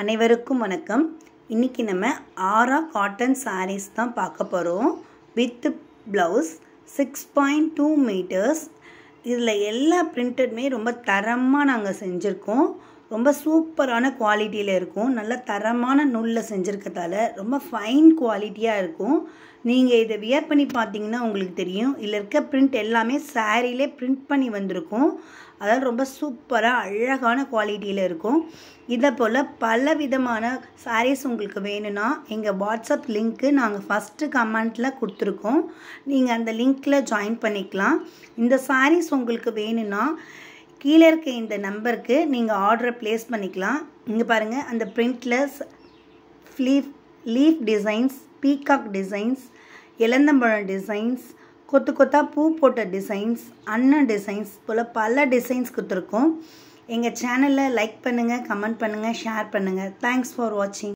அனைவருக்கும் வணக்கம். இன்னைக்கு நம்ம ஆரா காட்டன் சாரீஸ் தான் பார்க்க போகிறோம். With blouse 6.2 metres. இதில் எல்லா பிரிண்டடுமே ரொம்ப தரமாக நாங்கள் செஞ்சுருக்கோம். ரொம்ப சூப்பரான குவாலிட்டியில் இருக்கும். நல்ல தரமான நூலில் செஞ்சுருக்கதால ரொம்ப ஃபைன் குவாலிட்டியாக இருக்கும். நீங்கள் இதை வியர் பண்ணி பார்த்தீங்கன்னா உங்களுக்கு தெரியும். இதில் இருக்க பிரிண்ட் எல்லாமே சாரீலே பிரிண்ட் பண்ணி வந்திருக்கும். அதாவது ரொம்ப சூப்பராக அழகான குவாலிட்டியில் இருக்கும். இதை போல் பல விதமான சாரீஸ் உங்களுக்கு வேணும்னா எங்கள் வாட்ஸ்அப் லிங்க்கு நாங்கள் ஃபஸ்ட்டு கமெண்ட்டில் கொடுத்துருக்கோம். நீங்கள் அந்த லிங்க்கில் ஜாயின் பண்ணிக்கலாம். இந்த சாரீஸ் உங்களுக்கு வேணும்னா கீழே இருக்க இந்த நம்பருக்கு நீங்கள் ஆர்டரை ப்ளேஸ் பண்ணிக்கலாம். இங்கே பாருங்கள், அந்த பிரிண்டில் லீஃப் டிசைன்ஸ், பீகாக் டிசைன்ஸ், இளந்தம்பழம் டிசைன்ஸ், கொத்து கொத்தா பூ போட்ட டிசைன்ஸ், அண்ணன் டிசைன்ஸ் போல் பல டிசைன்ஸ் கொடுத்துருக்கோம். எங்கள் சேனலில் லைக் பண்ணுங்கள், கமெண்ட் பண்ணுங்கள், ஷேர் பண்ணுங்கள். தேங்க்ஸ் ஃபார் வாட்சிங்.